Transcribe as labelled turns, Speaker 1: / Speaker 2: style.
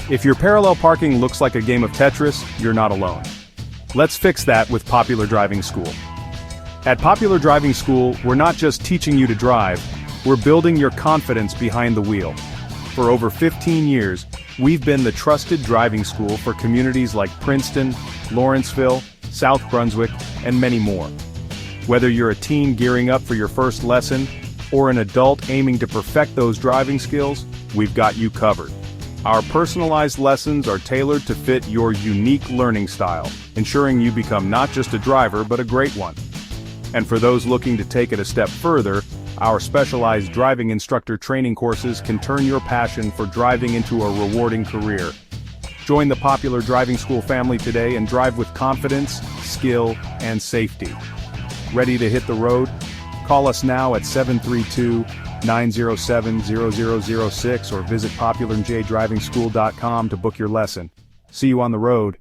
Speaker 1: If your parallel parking looks like a game of Tetris, you're not alone. Let's fix that with Popular Driving School. At Popular Driving School, we're not just teaching you to drive, we're building your confidence behind the wheel. For over 15 years, we've been the trusted driving school for communities like Princeton, Lawrenceville, South Brunswick, and many more. Whether you're a teen gearing up for your first lesson, or an adult aiming to perfect those driving skills, we've got you covered. Our personalized lessons are tailored to fit your unique learning style, ensuring you become not just a driver but a great one. And for those looking to take it a step further, our specialized driving instructor training courses can turn your passion for driving into a rewarding career. Join the Popular Driving School family today and drive with confidence, skill, and safety. Ready to hit the road? Call us now at 732-907-0006 or visit popularjdrivingschool.com to book your lesson. See you on the road.